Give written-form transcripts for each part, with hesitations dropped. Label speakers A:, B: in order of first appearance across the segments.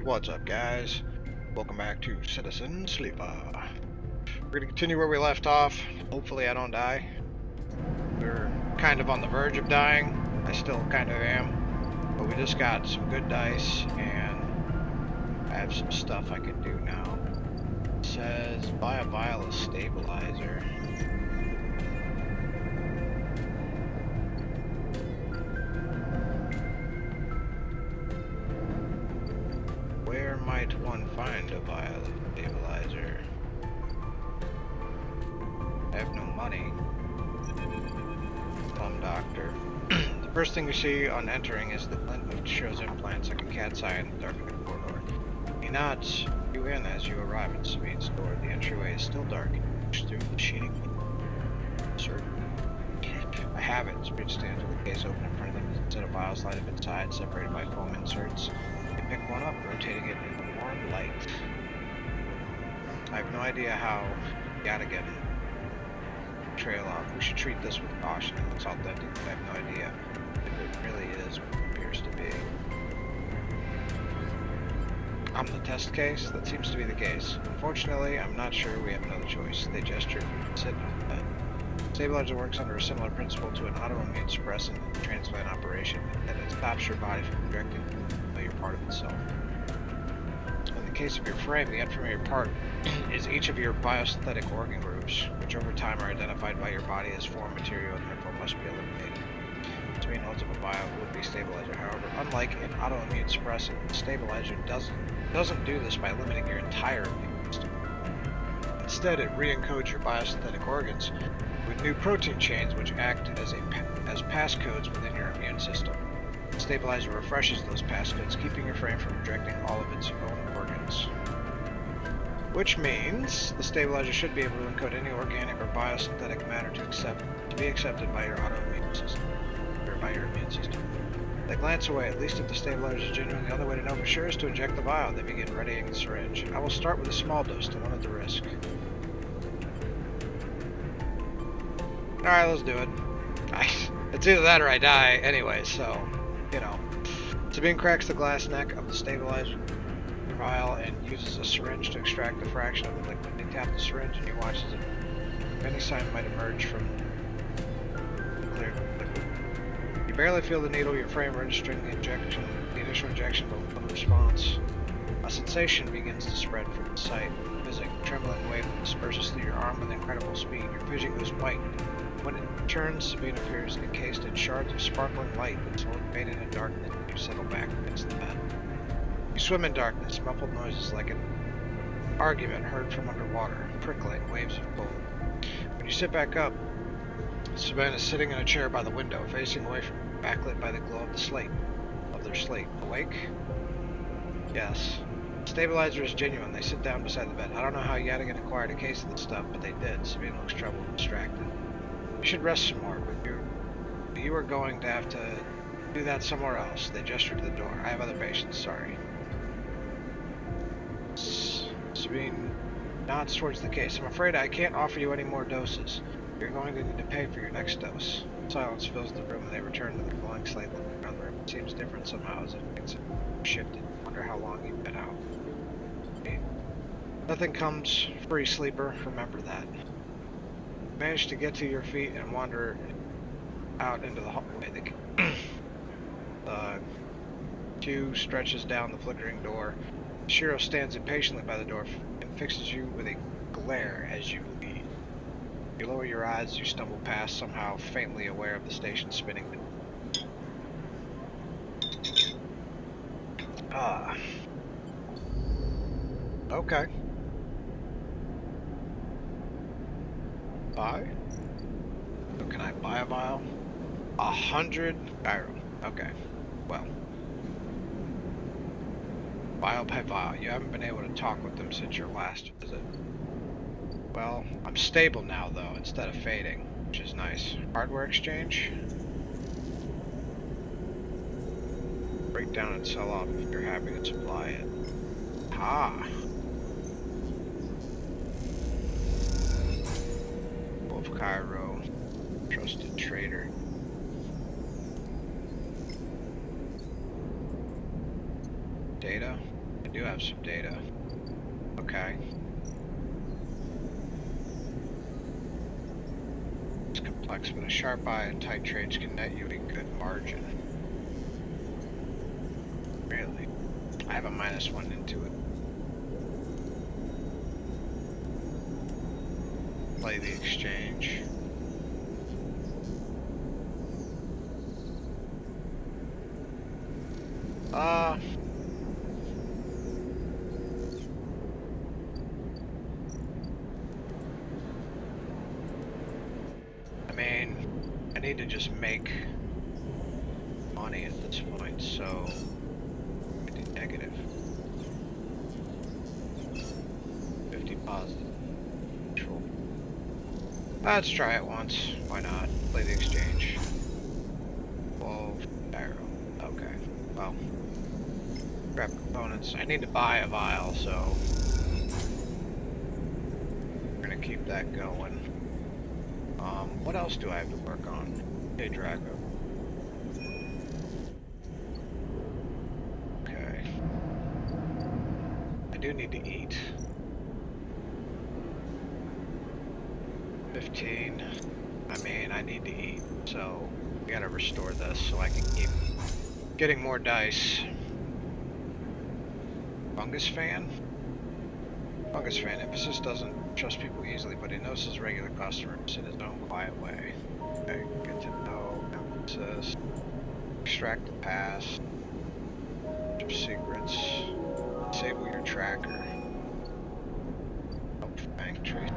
A: What's up, guys? Welcome back to Citizen Sleeper. We're gonna continue where we left off. Hopefully I don't die. We're kind of on the verge of dying. I still kind of am. But we just got some good dice, and I have some stuff I can do now. It says, buy a vial of stabilizer. Where might one find a vial of stabilizer? I have no money. Plum doctor. The first thing you see on entering is the glint of Shiro's implants like a cat's eye in the darkening corridor. He nods you in as you arrive at Sabine's door. The entryway is still dark. You push through the sheeting. Sir, I have it. Sabine stands with the case open in front of them. A set of vials light up inside, separated by foam inserts. You pick one up, rotating it in the warm light. I have no idea how Yadigan trail off. We should treat this with caution. It looks authentic, but I have no idea if it really is what it appears to be. I'm the test case? That seems to be the case. Unfortunately, I'm not sure we have another choice. They gesture for you to sit on the bed. Stabilizer works under a similar principle to an autoimmune suppressant transplant operation, and it stops your body from projecting your part of itself. In the case of your frame, the unfamiliar part is each of your biosynthetic organ groups, which over time are identified by your body as foreign material and therefore must be eliminated. Sabine holds up a vial of would-be stabilizer. However, unlike an autoimmune suppressant, the stabilizer doesn't do this by limiting your entire immune system. Instead, it re-encodes your biosynthetic organs with new protein chains which act as passcodes within your immune system. The stabilizer refreshes those passcodes, keeping your frame from rejecting all of its own organs. Which means the stabilizer should be able to encode any organic or biosynthetic matter to be accepted by your autoimmune system, or by your immune system. They glance away. At least if the stabilizer is genuine, the only way to know for sure is to inject the vial. They begin readying the syringe. I will start with a small dose to limit the risk. Alright, let's do it. It's either that or I die anyway, so, you know. Sabine cracks the glass neck of the stabilizer vial and uses a syringe to extract the fraction of the liquid. They tap the syringe and he watches it. Any sign might emerge from the clear liquid. You barely feel the needle, your frame registering the initial injection, but without a response. A sensation begins to spread from the site. Fizzing, trembling wave disperses through your arm with incredible speed. Your vision goes white. When it turns, Sabine appears encased in shards of sparkling light until it faded in darkness and you settle back against the bed. You swim in darkness, muffled noises like an argument heard from underwater, prickling waves of cold. When you sit back up, Sabine is sitting in a chair by the window, facing away from you, backlit by the glow of their slate. Awake? Yes. The stabilizer is genuine. They sit down beside the bed. I don't know how Yadigan acquired a case of this stuff, but they did. Sabine looks troubled and distracted. You should rest some more, but you are going to have to do that somewhere else. They gesture to the door. I have other patients, sorry. Sabine nods towards the case. I'm afraid I can't offer you any more doses. You're going to need to pay for your next dose. Silence fills the room and they return to the glowing slate looking around the room. It seems different somehow as if things have shifted. Wonder how long you've been out. Nothing comes free, sleeper. Remember that. Manage to get to your feet and wander out into the hallway. The queue stretches down the flickering door. Shiro stands impatiently by the door and fixes you with a glare as you leave. You lower your eyes as you stumble past, somehow faintly aware of the station spinning. Okay. Buy? So can I buy a vial? 100 gyro. Okay. Well. Vial by vial. You haven't been able to talk with them since your last visit. Well, I'm stable now though, instead of fading, which is nice. Hardware exchange? Break down and sell off if you're happy to supply it. Ah. Wolf Cairo. Trusted trader. Data? I do have some data. Okay. It's complex, but a sharp eye and tight trades can net you a good margin. Really? I have a -1 into it. Play the exchange. I mean, I need to just make money at this point, so I do negative. 50 positive. Control. Let's try it once. Why not? Play the exchange. 12 gyro. Okay. Well. Grab components. I need to buy a vial, so we're gonna keep that going. What else do I have to work on? Hey, Drago. Okay. I do need to eat. 15. I mean, I need to eat, so we gotta restore this so I can keep getting more dice. Fungus fan? Fungus fan. Emphasis doesn't trust people easily, but he knows his regular customers in his own quiet way. Okay, get to know. Emphasis. Extract the past. Secrets. Disable your tracker. Help bank trace.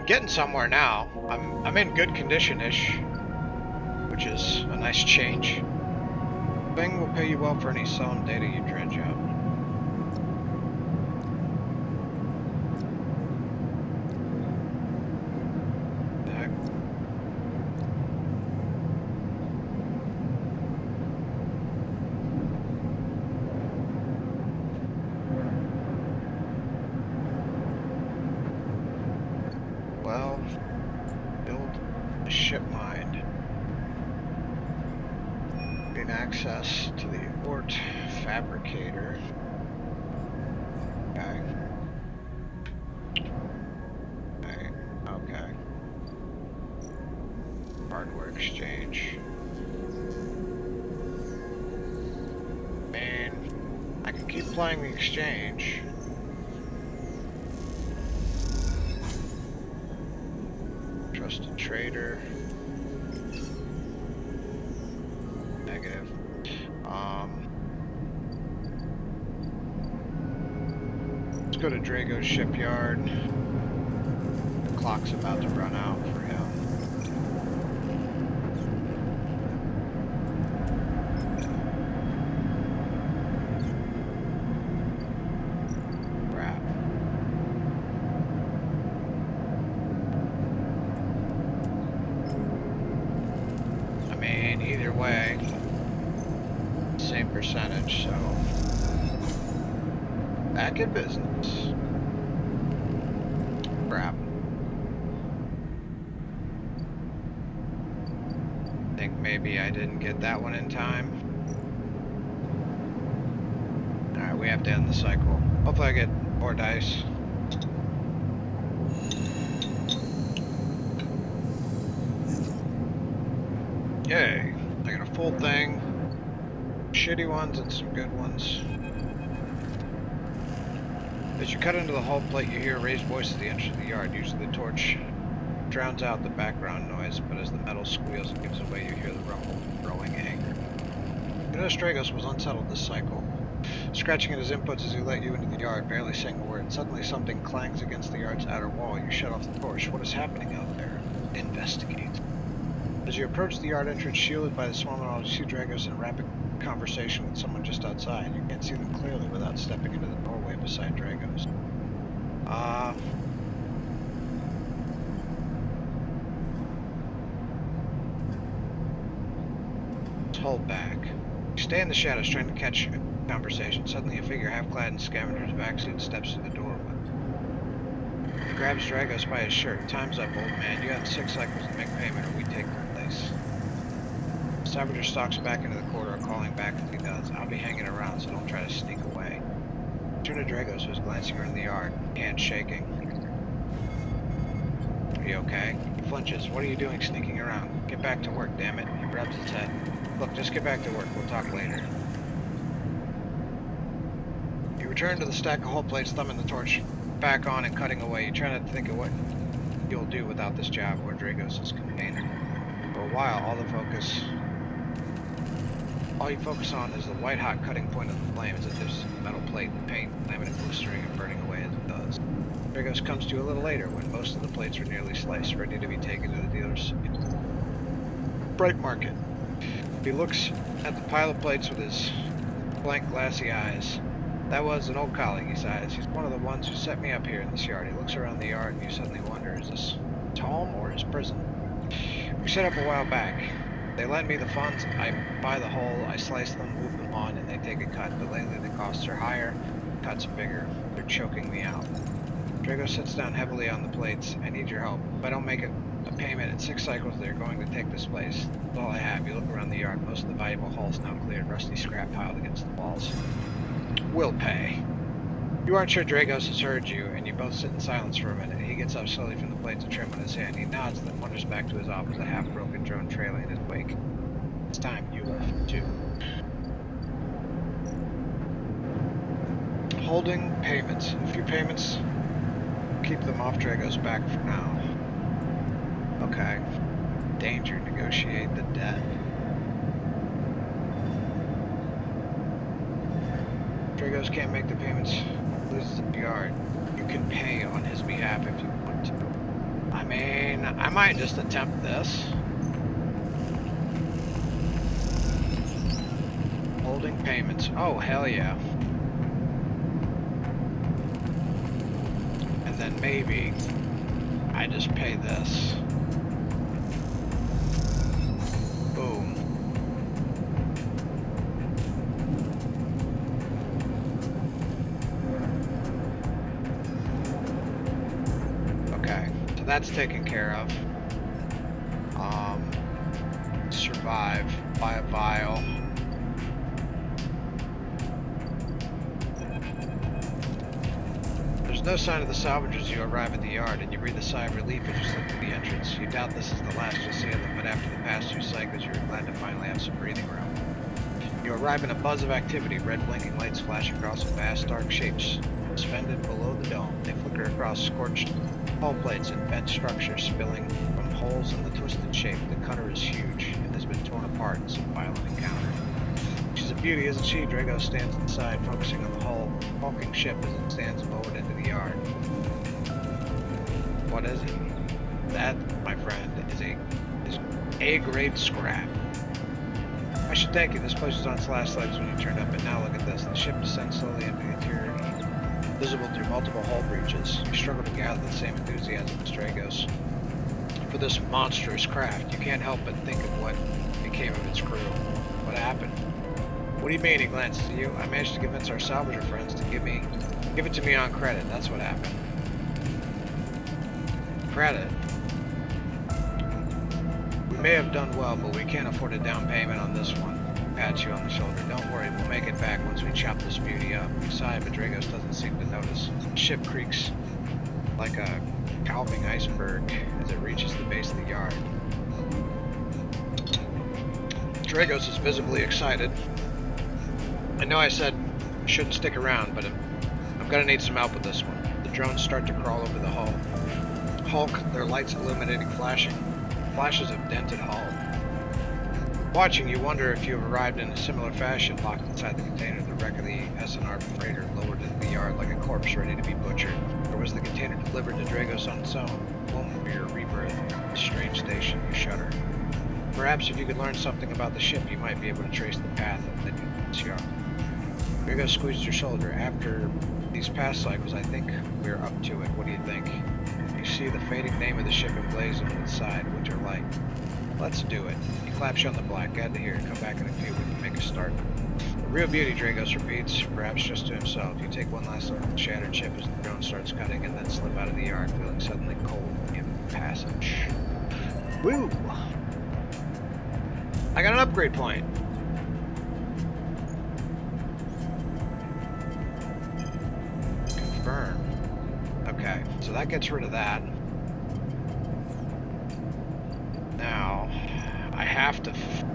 A: Getting somewhere now. I'm in good condition-ish, which is a nice change. Bing will pay you well for any stolen data you dredge out. The heck? Well, build a ship mind. Gain access to the Ort Fabricator. Okay. Okay. Hardware exchange. And I can keep playing the exchange. Trusted trader. Negative. Let's go to Drago's shipyard. The clock's about to run out for him. Crap. I mean, either way, same percentage, so back in business. Crap. I think maybe I didn't get that one in time. Alright, we have to end the cycle. Hopefully I get more dice. Yay. I got a full thing. Shitty ones and some good ones. As you cut into the hull plate, you hear a raised voice at the entrance of the yard. Usually the torch drowns out the background noise, but as the metal squeals and gives away, you hear the rumble of growing anger. You notice Dragos was unsettled this cycle, scratching at his inputs as he let you into the yard, barely saying a word. Suddenly something clangs against the yard's outer wall. You shut off the torch. What is happening out there? Investigate. As you approach the yard entrance, shielded by the small metal, you see Dragos in rapid conversation with someone just outside. You can't see them clearly without stepping into the doorway beside Dragos. Let's hold back. You stay in the shadows trying to catch a conversation. Suddenly a figure half-clad in scavenger's vac-suit steps through the door. He grabs Dragos by his shirt. Time's up, old man. You have 6 cycles to make payment or we take the place. The scavenger stalks back into the corridor, calling back as he does. I'll be hanging around, so don't try to sneak away. Turn to Dragos, who's glancing around the yard, hand shaking. Are you okay? He flinches. What are you doing sneaking around? Get back to work, damn it. He rubs his head. Look, just get back to work. We'll talk later. You return to the stack of hull plates, thumbing the torch back on and cutting away. You try not to think of what you'll do without this job or Dragos' container. For a while, all you focus on is the white-hot cutting point of the flame as if there's metal plate and paint, laminate blistering and burning away as it does. Dragos comes to you a little later when most of the plates are nearly sliced, ready to be taken to the dealer's bright market. He looks at the pile of plates with his blank, glassy eyes. That was an old colleague, he sighs. He's one of the ones who set me up here in this yard. He looks around the yard and you suddenly wonder, is this his home or his prison? We set up a while back. They lend me the funds, I buy the hull, I slice them, move them on, and they take a cut. But lately the costs are higher, cuts bigger. They're choking me out. Drago sits down heavily on the plates. I need your help. If I don't make a payment in 6 cycles, they're going to take this place. That's all I have. You look around the yard. Most of the valuable hull's now cleared. Rusty scrap piled against the walls. We'll pay. You aren't sure Dragos has heard you, and you both sit in silence for a minute. He gets up slowly from the plates, a trim on his hand. He nods, then wanders back to his office, a half-broken drone trailing in his wake. It's time you left, too. Holding payments. A few payments. Keep them off Dragos' back for now. Okay. Danger. Negotiate the debt. Dragos can't make the payments. Loses the yard. You can pay on his behalf if you want to. I mean, I might just attempt this. Holding payments. Oh, hell yeah. And then maybe I just pay this. Boom. That's taken care of. Survive. Buy a vial. There's no sign of the salvagers. You arrive at the yard and you breathe a sigh of relief as you slip through the entrance. You doubt this is the last you'll see of them, but after the past 2 cycles, you're glad to finally have some breathing room. You arrive in a buzz of activity. Red blinking lights flash across vast dark shapes suspended below the dome. They flicker across scorched hull plates and bent structures spilling from holes in the twisted shape. The cutter is huge and has been torn apart in some violent encounter. She's a beauty, isn't she? Drago stands inside, focusing on the hull, hulking ship as it stands lowered into the yard. What is it? That, my friend, is A-grade scrap. I should thank you. This place was on its last legs when you turned up, and now look at this. The ship descends slowly into the interior, visible through multiple hull breaches. You struggle to gather the same enthusiasm as Dragos for this monstrous craft. You can't help but think of what became of its crew. What happened? What do you mean? He glances at you. I managed to convince our salvager friends to give it to me on credit. That's what happened. Credit? We may have done well, but we can't afford a down payment on this one. Pats you on the shoulder. Don't worry, we'll make it back once we chop this beauty up. You sigh, but Dragos doesn't seem to notice. The ship creaks like a calving iceberg as it reaches the base of the yard. Dragos is visibly excited. I know I said I shouldn't stick around, but I'm gonna need some help with this one. The drones start to crawl over the hull. Hulk, their lights illuminating flashes of dented hull. Watching, you wonder if you have arrived in a similar fashion, locked inside the container. The wreck of the SNR freighter lowered into the yard like a corpse ready to be butchered. Or was the container delivered to Dragos on its own? Moment for your rebirth. A strange station, you shudder. Perhaps if you could learn something about the ship, you might be able to trace the path of the new yard. Dragos squeezed your shoulder. After these past cycles, I think we're up to it. What do you think? You see the fading name of the ship emblazoned on its side, Winter Light. Let's do it. He claps you on the black. Glad to hear it. Come back in a few. We can make a start. The real beauty, Dragos repeats, perhaps just to himself. You take one last look at the shattered ship as the drone starts cutting, and then slip out of the yard, feeling suddenly cold in passage. Woo! I got an upgrade point. Confirm. Okay, so that gets rid of that. Now, I have to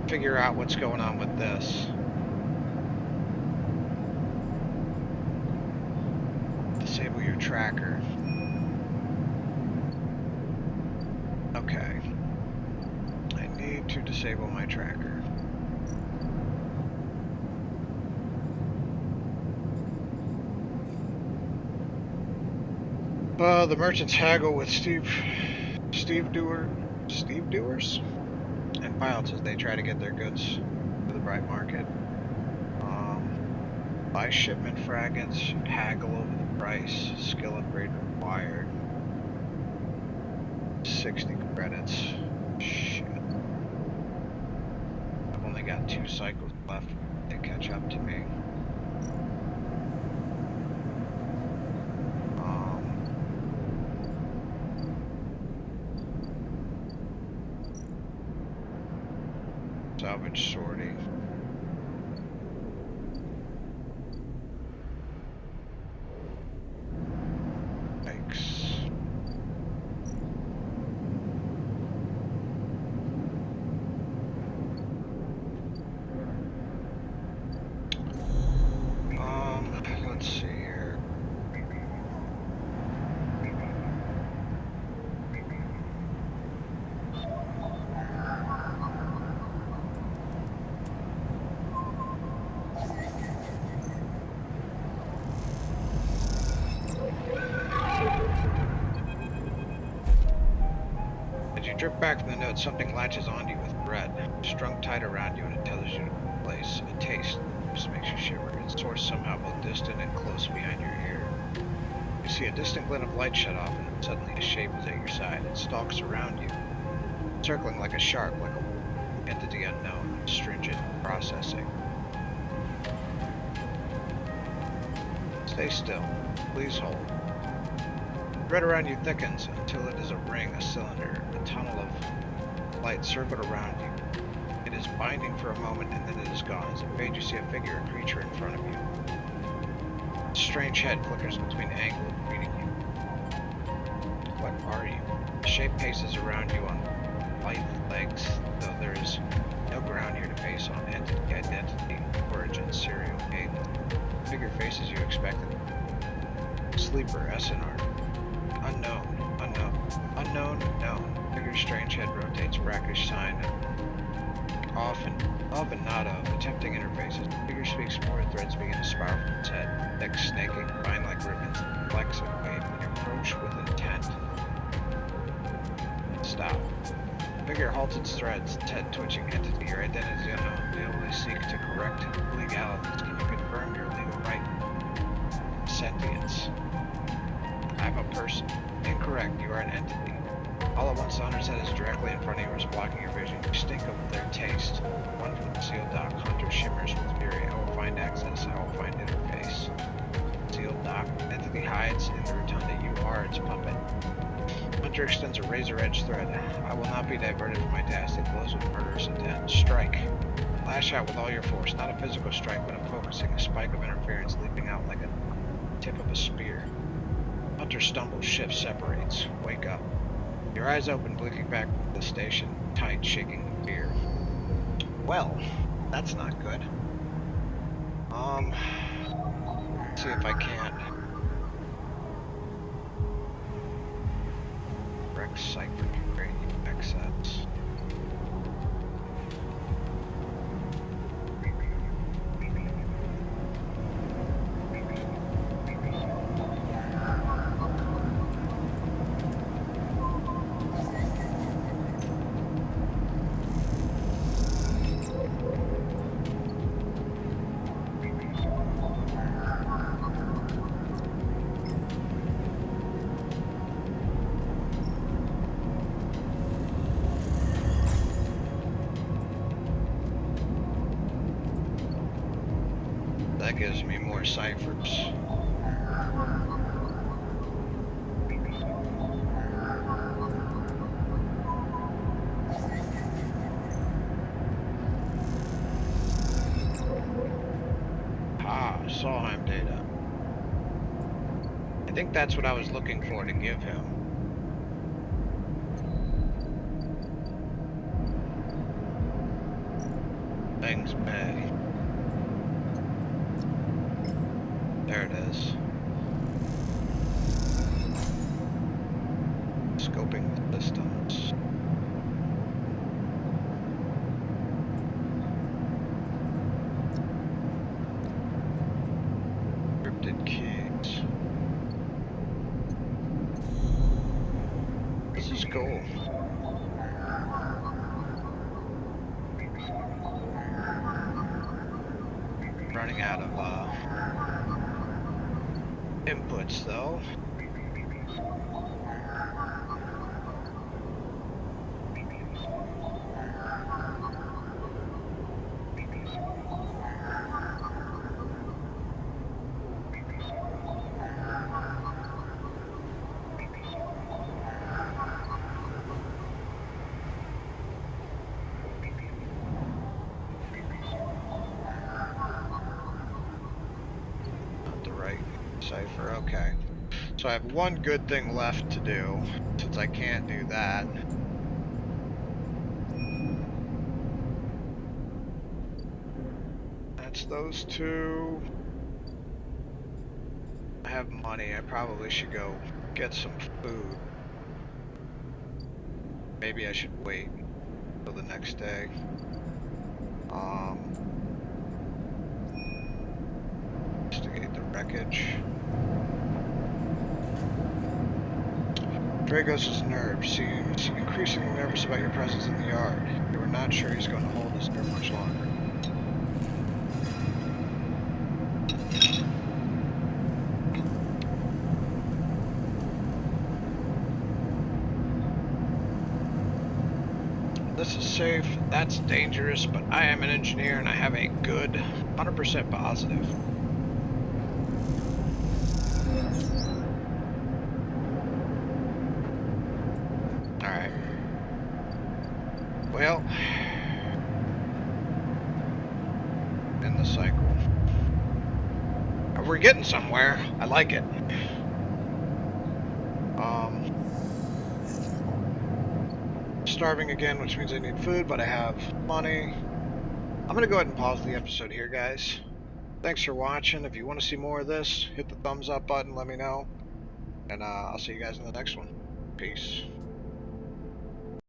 A: figure out what's going on with this. Disable your tracker. Okay. I need to disable my tracker. The merchants haggle with stevedores and pilots as they try to get their goods to the bright market. Buy shipment fragments, haggle over the price, skill upgrade required. 60 credits. Shit. I've only got 2 cycles left to catch up to me. Salvage sorting. Yikes. Let's see here. As you drift back from the note, something latches onto you with dread, strung tight around you, and it tells you to place. A taste just makes you shiver. Its source somehow both distant and close behind your ear. You see a distant glint of light shut off, and then suddenly a shape is at your side. It stalks around you, circling like a shark, like a entity unknown, stringent processing. Stay still. Please hold. The red around you thickens until it is a ring, a cylinder, a tunnel of light circled around you. It is binding for a moment, and then it is gone. As it fades, you see a figure, a creature in front of you. Its strange head flickers between angles, greeting you. What are you? The shape paces around you on lithe legs, though there is no ground here to pace on. Entity, identity, origin, serial, alien. The figure faces you expected. Sleeper, SNR. Unknown, unknown, unknown, known. Figure's strange head rotates, brackish sign, often, of and not of, attempting interfaces. The figure speaks more, threads begin to spiral from its head, legs snaking, vine like ribbons, flex and wave, and approach with intent. Stop. The figure halts its threads, its head twitching. Entity, your identity is unknown. We only seek to correct illegalities. Can you confirm your legal right? Sentience. I'm a person. Incorrect, you are an entity. All at once, the hunter's head is directly in front of you, is blocking your vision. You stink of their taste. One from the sealed dock. Hunter shimmers with fury. I will find access. I will find interface. Sealed dock. Entity hides in the rotunda. You are its puppet. Hunter extends a razor-edged thread. I will not be diverted from my task. It glows with murderous intent. Strike. Lash out with all your force. Not a physical strike, but a focusing, a spike of interference leaping out like a tip of a spear. Hunter stumbles, shifts, separates. Wake up. Your eyes open, blinking back to the station, tight, shaking in fear. Well, that's not good. Let's see if I can't. Correct cyclic uranium excess. That gives me more ciphers. Ah, Solheim data. I think that's what I was looking for to give him. Things Bay. There it is. Scoping the systems. Encrypted keys. This is cool. Running out of inputs though. Cipher, okay. So I have one good thing left to do, since I can't do that. That's those two. I have money, I probably should go get some food. Maybe I should wait till the next day. Investigate the wreckage. Dragos is nerved. Seems increasingly nervous about your presence in the yard. You are not sure he's going to hold his nerve much longer. This is safe, that's dangerous, but I am an engineer and I have a good 100% positive. Alright. Well, in the cycle. We're getting somewhere. I like it. Starving again, which means I need food, but I have money. I'm gonna go ahead and pause the episode here, guys. Thanks for watching. If you want to see more of this, hit the thumbs up button, let me know. And I'll see you guys in the next one. Peace.